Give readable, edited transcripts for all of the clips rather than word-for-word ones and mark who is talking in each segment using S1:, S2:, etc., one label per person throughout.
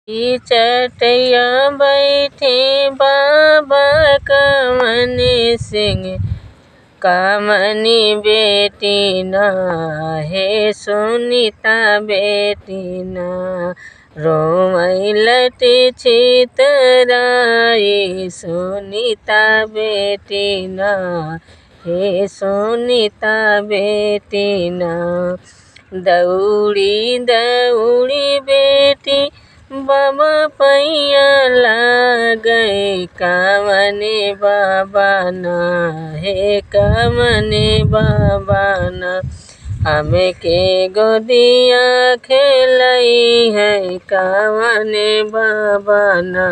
S1: चटैया बैठे बाबा कवन सिंह कामनी बेटी ना हे सुनीता बेटी ना रोमई लट छितराई सुनीता बेटी ना हे सुनीता बेटी ना दौड़ी दौड़ी बेटी बाबा पैया लागई कामने बाबा ना हे कामने बाबा ना हमें के गोदिया खेलई है कामने बाबा ना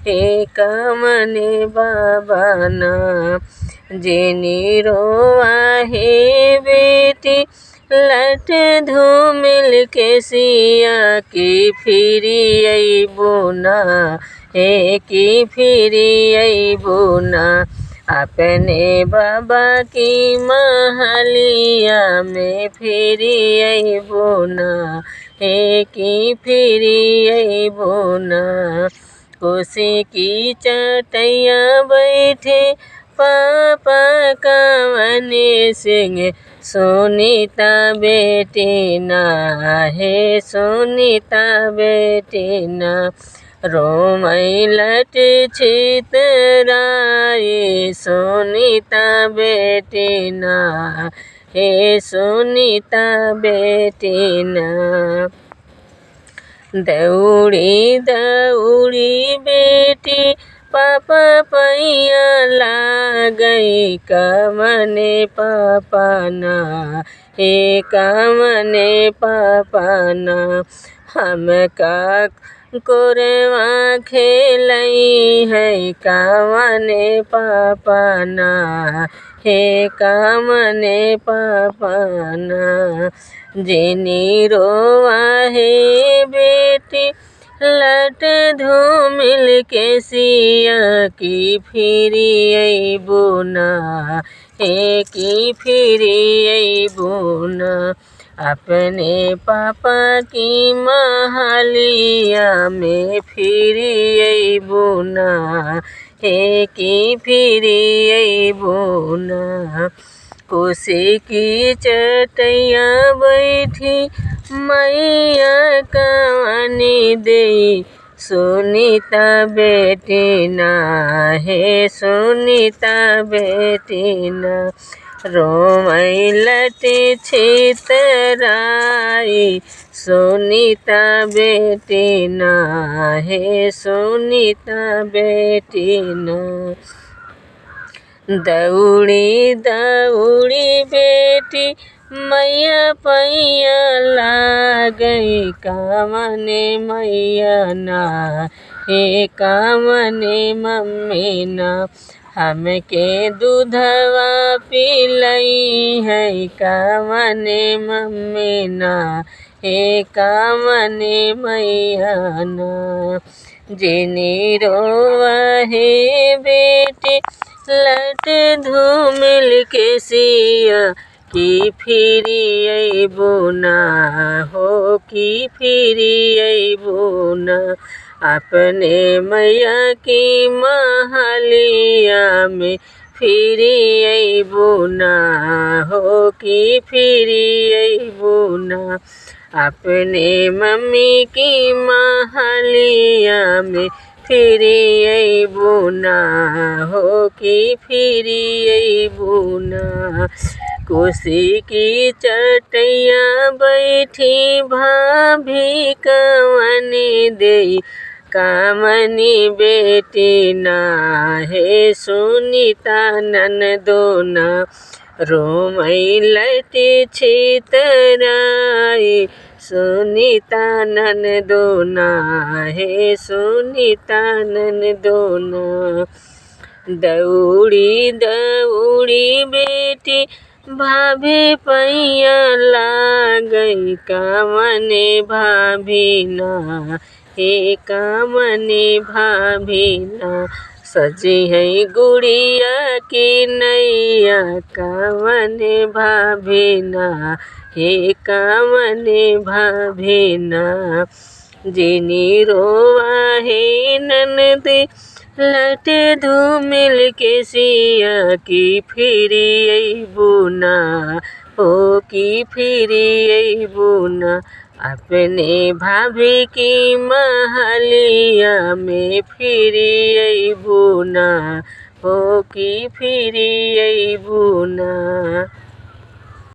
S1: हे कामने बाबा ना जेनी रोआ है बेटी लट धूमिल के सिया की फिरी अइबो ना हे की फिरी अइबो ना अपने बाबा की महलिया में फिरी अइबो ना हे की फिरी अइबो ना कुर्सी की चटैया बैठे पापा कवने सिंह सुनीता बेटी ना हे सुनीता बेटी ना रोमई लट छितराई सुनीता बेटी ना हे सुनीता बेटी ना दौड़ी दौड़ी बेटी पापा पैया लागई कामने पापा ना हे कामने पापा ना हम का कोरवा खेलई है कामने पापा ना हे कामने पापा ना जेनी रोआ है बेटी लट धूमिल के सिया की फिरी अइबो ना हे की फिरी अइबो ना अपने पापा की महलिया में फिरी अइबो ना हे की फिरी अइबो ना कुर्सी की चटैया बैठी मैया कवनी देई सुनीता बेटी ना हे सुनीता बेटी ना रोमई लट छितराई सुनीता बेटी ना हे सुनीता बेटी ना दौड़ी दौड़ी बेटी मैया पैया लागई कामने मैया ना हे कामने मम्मी ना हमके दूधवा पिलई है कामने मम्मी ना हे कामने मैया ना जेनी रोआ है बेटी लट धूमिल के सिया की फिरी अइबो ना हो की फिरी अइबो ना अपने मैया की महलिया में फिरी अइबो ना हो की फिरी अइबो ना अपने मम्मी की महलिया में फिरी अइबो ना हो की फिरी अइबो ना कुर्सी की चटैया बैठी भाभी कवनी देई कामनी बेटी ना हे सुनीता ननदो ना रोमई लट छितराई सुनीता ननदो ना हे सुनीता ननदो ना दौड़ी दौड़ी बेटी भाभी पैया लागई कामने भाभी ना हे कामने भाभी ना सजी है गुड़िया की नैया कामने भाभी ना हे कामने भाभी ना जिनी रोवा है ननद लटे धूमिल के सिया की फिरी अइबुना हो की फिरी अइबुना अपने भाभी की महलिया में फिरी अइबुना हो की फिरी अइबुना।